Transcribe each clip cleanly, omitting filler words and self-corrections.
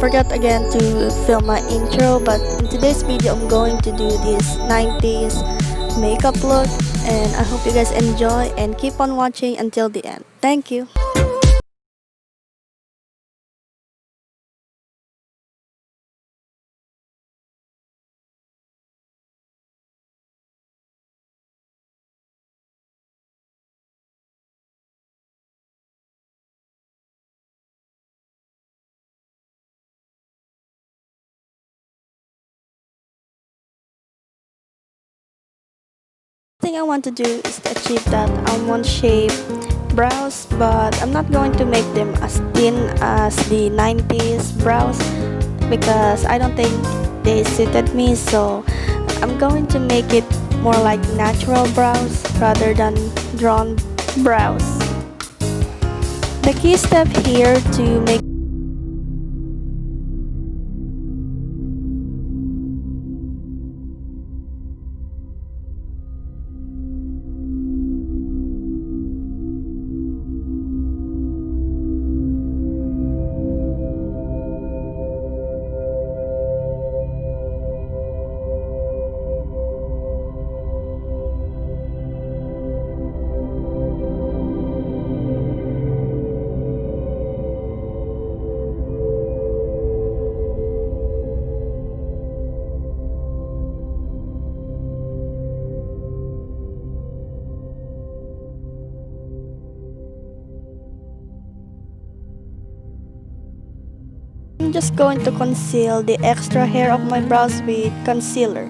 forgot again to film my intro, but in today's video I'm going to do this 90s makeup look, and I hope you guys enjoy and keep on watching until the end. Thank you. Thing I want to do is to achieve that almond shape brows, but I'm not going to make them as thin as the 90s brows because I don't think they suited me, so I'm going to make it more like natural brows rather than drawn brows. The key step here to make I'm just going to conceal the extra hair of my brows with concealer.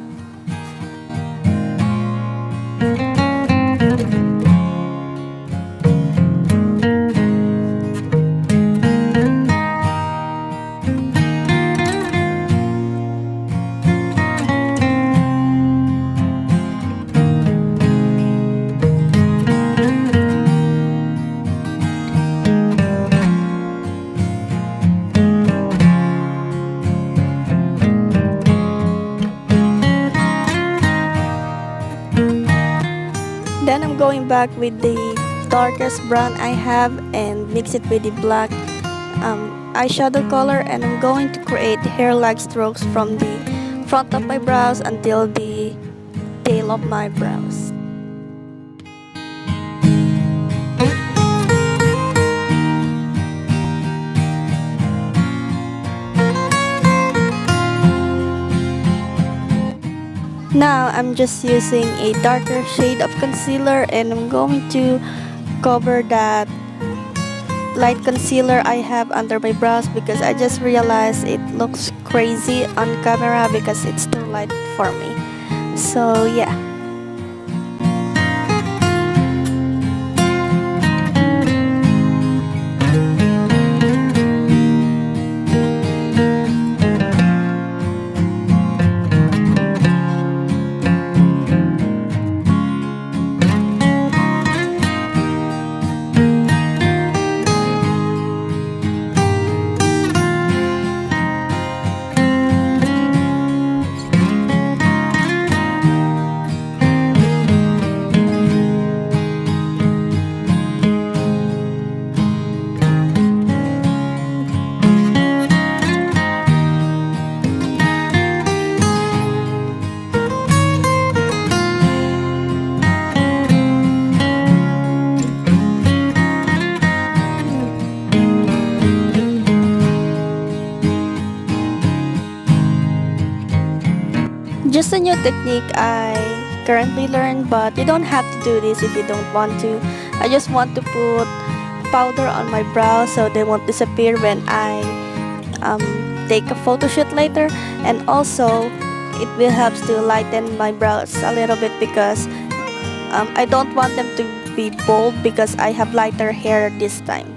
Then I'm going back with the darkest brown I have and mix it with the black eyeshadow color, and I'm going to create hair-like strokes from the front of my brows until the tail of my brows. Now I'm just using a darker shade of concealer, and I'm going to cover that light concealer I have under my brows because I just realized it looks crazy on camera because it's too light for me. So yeah. Just a new technique I currently learned, but you don't have to do this if you don't want to. I just want to put powder on my brows so they won't disappear when I take a photo shoot later, and also it will help to lighten my brows a little bit because I don't want them to be bold because I have lighter hair this time.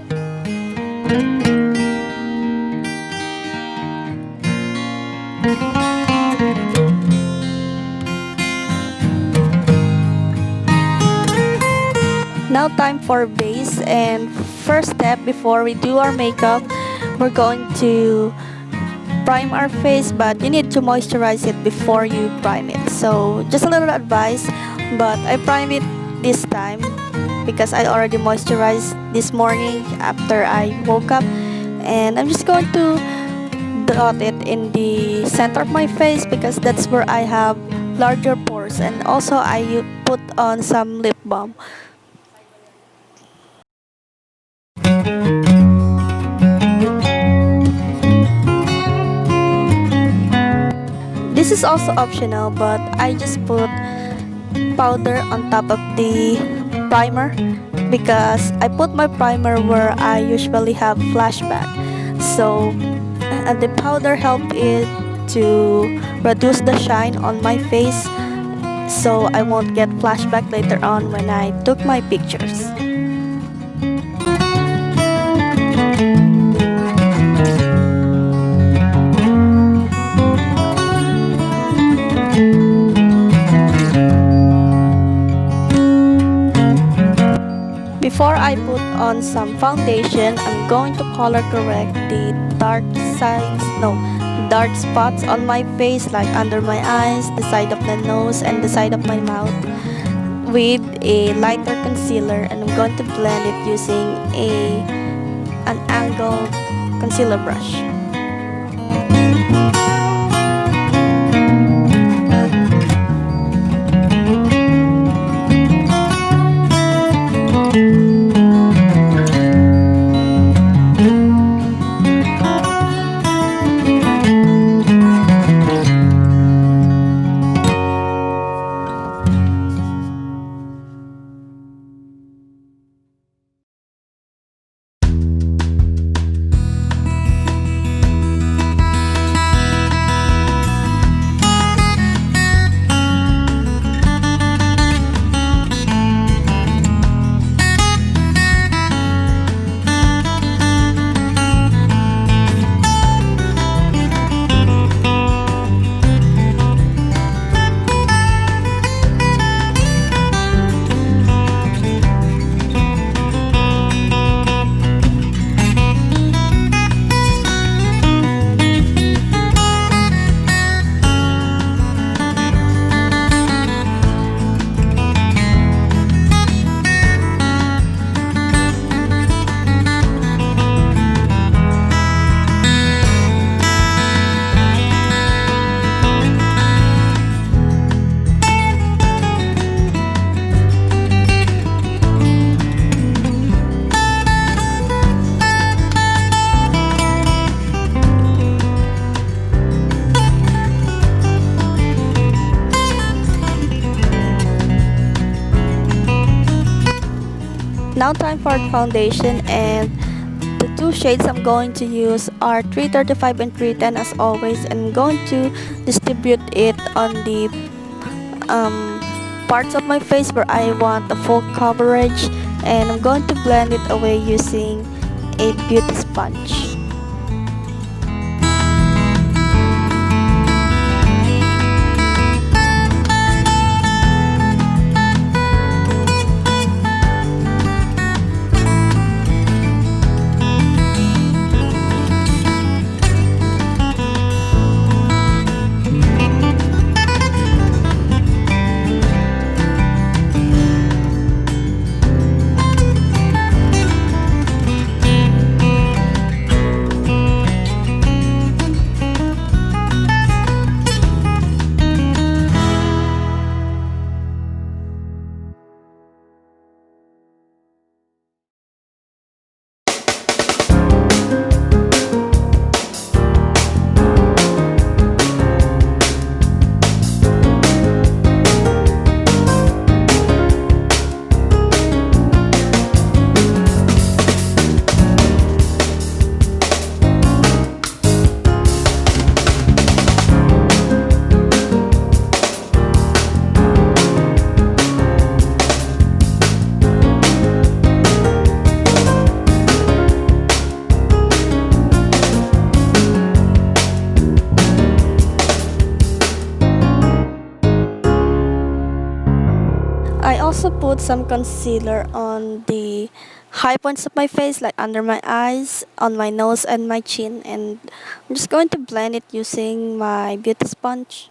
Now time for base, and first step before we do our makeup, we're going to prime our face, but you need to moisturize it before you prime it. So just a little advice, but I prime it this time because I already moisturized this morning after I woke up, and I'm just going to dot it in the center of my face because that's where I have larger pores, and also I put on some lip balm. This is also optional, but I just put powder on top of the primer because I put my primer where I usually have flashback. So the powder helped it to reduce the shine on my face so I won't get flashback later on when I took my pictures. Before I put on some foundation, I'm going to color correct the dark spots on my face, like under my eyes, the side of the nose, and the side of my mouth with a lighter concealer, and I'm going to blend it using an angled concealer brush. Now time for the foundation, and the two shades I'm going to use are 335 and 310 as always, and I'm going to distribute it on the parts of my face where I want the full coverage, and I'm going to blend it away using a beauty sponge. I also put some concealer on the high points of my face, like under my eyes, on my nose, and my chin, and I'm just going to blend it using my beauty sponge.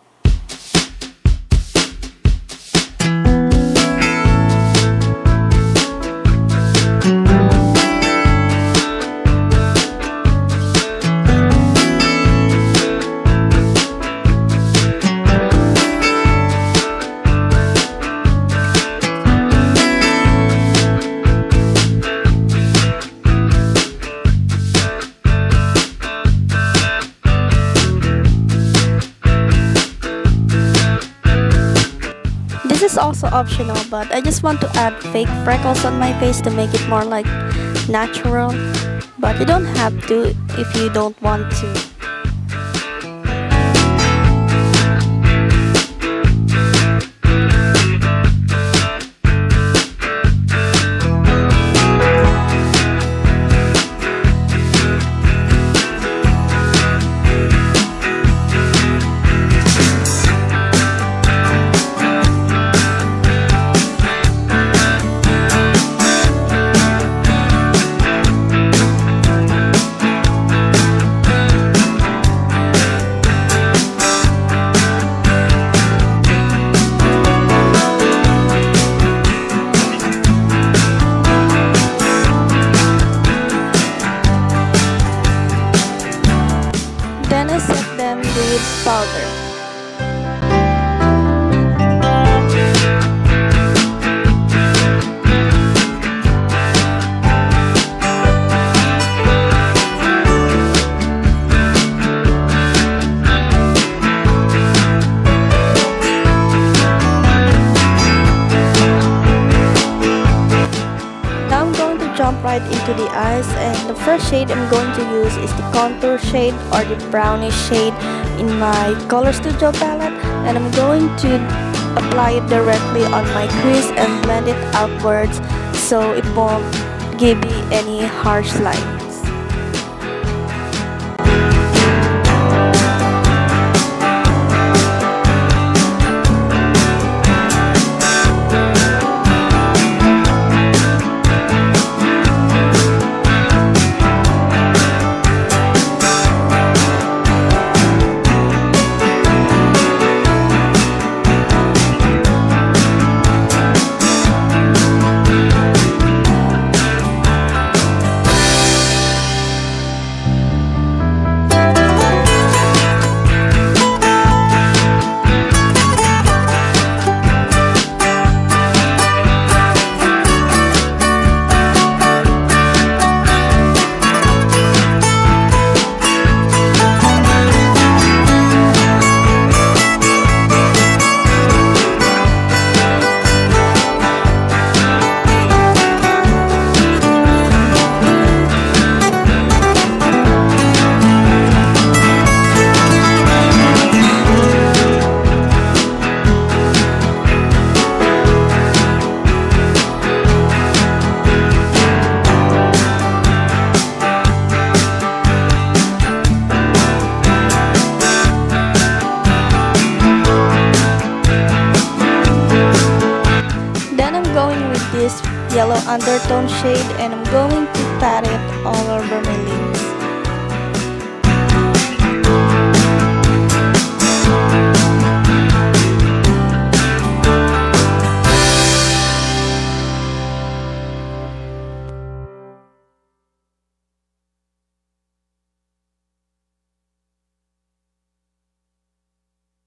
also optional, but I just want to add fake freckles on my face to make it more like natural. But you don't have to if you don't want to. Then I set them with powder. Now I'm going to jump right into the eyes, and the first shade I'm going to use is the contour shade or the brownish shade in my Color Studio palette, and I'm going to apply it directly on my crease and blend it outwards so it won't give me any harsh lines. This yellow undertone shade, and I'm going to pat it all over my lips.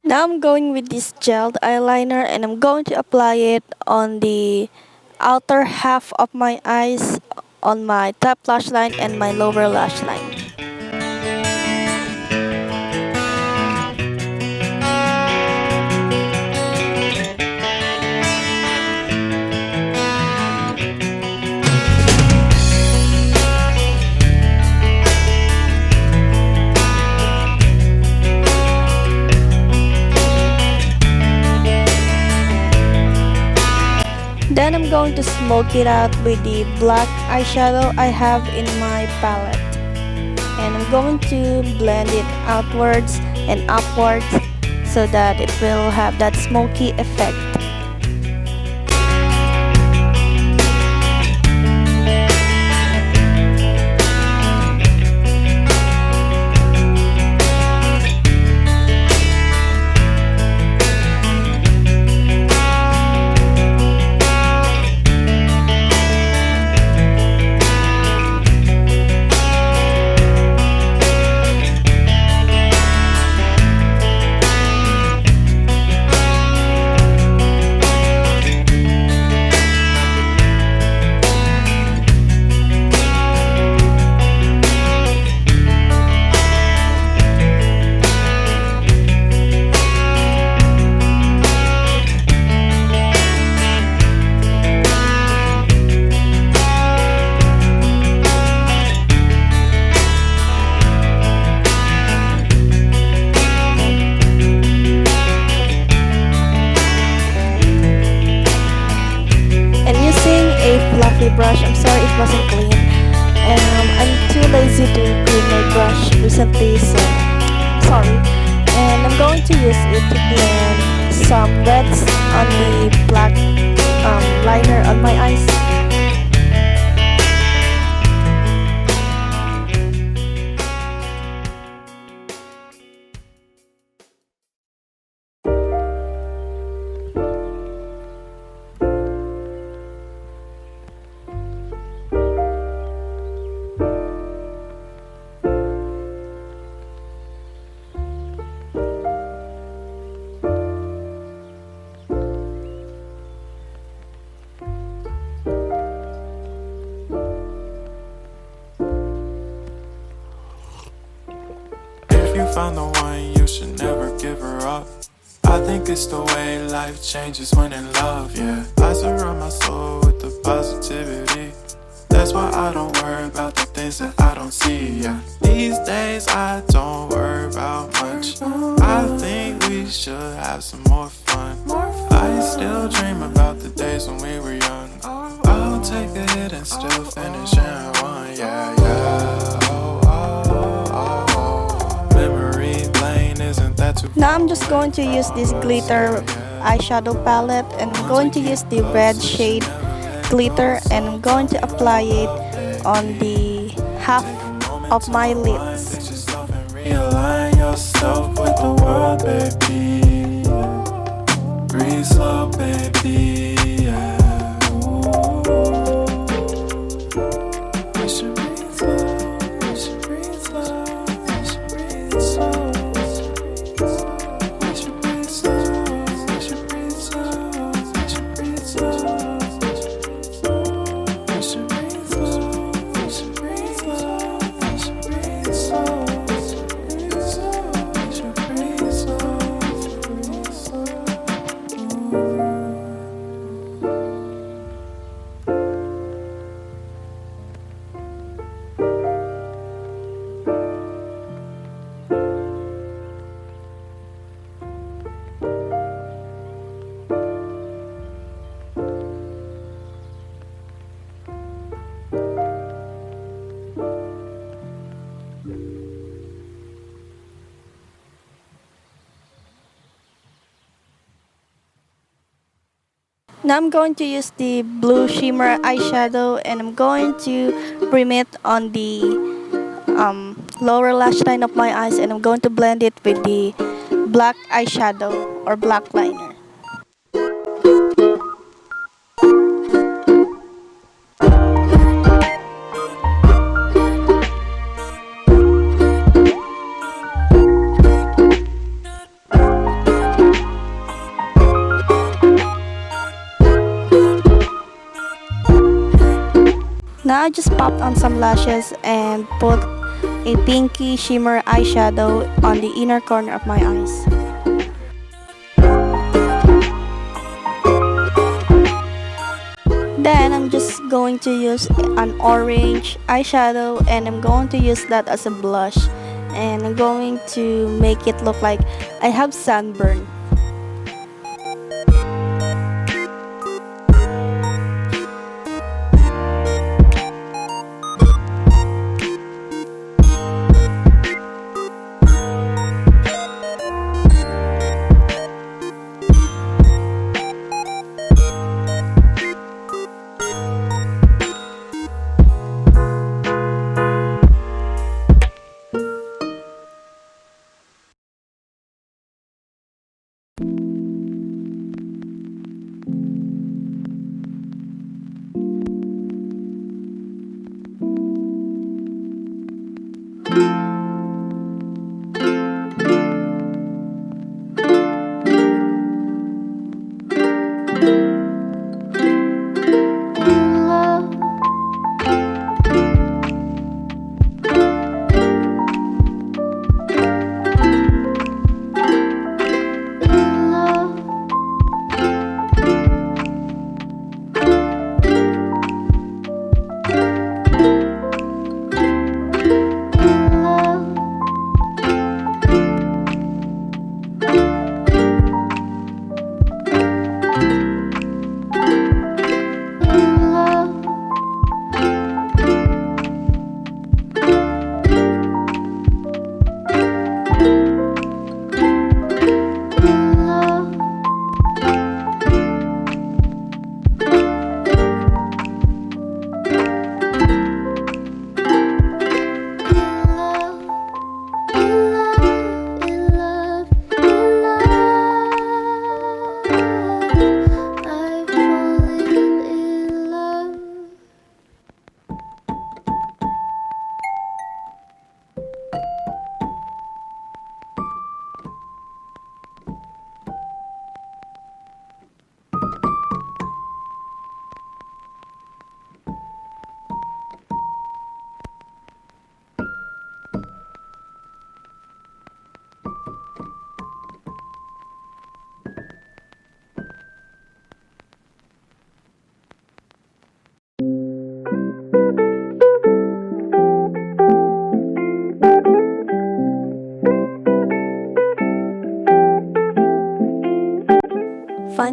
Now I'm going with this gelled eyeliner, and I'm going to apply it on the outer half of my eyes, on my top lash line and my lower lash line. Then I'm going to smoke it out with the black eyeshadow I have in my palette. And I'm going to blend it outwards and upwards so that it will have that smoky effect. brush. I'm sorry it wasn't clean. I'm too lazy to clean my brush recently, so sorry. And I'm going to use it to blend some reds on the black liner on my eyes. If you found the one, you should never give her up. I think it's the way life changes when in love, yeah. I surround my soul with the positivity. That's why I don't worry about the things that I don't see, yeah. These days I don't worry about much. I think we should have some more fun. I still dream about the days when we were young. I'll take a hit and still finish in one, yeah, yeah. Now I'm just going to use this glitter eyeshadow palette, and I'm going to use the red shade glitter, and I'm going to apply it on the half of my lids. Realign yourself with the world, baby. Breathe slow, baby. Yeah. We should breathe slow. We should breathe slow. We should breathe slow. We should breathe slow. We should breathe slow. We should breathe slow. We should breathe slow. We should breathe slow. We should breathe slow. Now I'm going to use the blue shimmer eyeshadow, and I'm going to bring it on the lower lash line of my eyes, and I'm going to blend it with the black eyeshadow or black liner. Now I just popped on some lashes and put a pinky shimmer eyeshadow on the inner corner of my eyes. Then I'm just going to use an orange eyeshadow, and I'm going to use that as a blush, and I'm going to make it look like I have sunburn.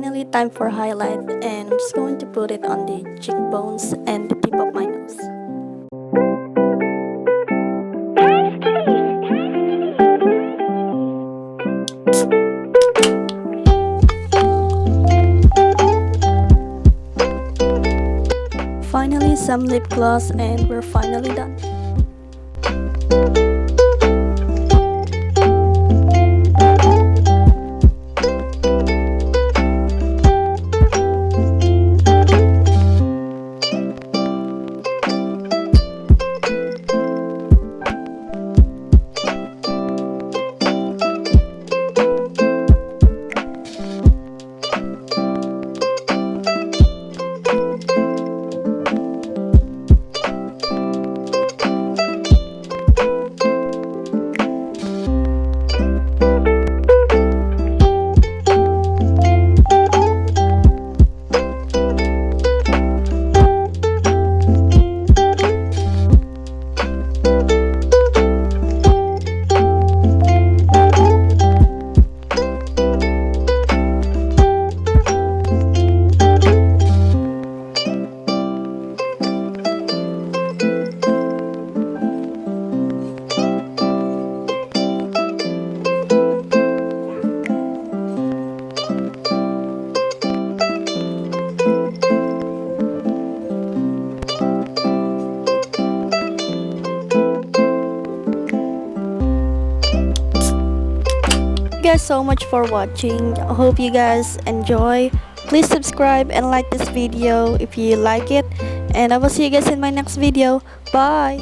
Finally, time for highlight, and I'm just going to put it on the cheekbones and the tip of my nose. Finally, some lip gloss, and we're finally done. Thank you guys so much for watching. I hope you guys enjoy. Please subscribe and like this video if you like it, and I will see you guys in my next video. Bye.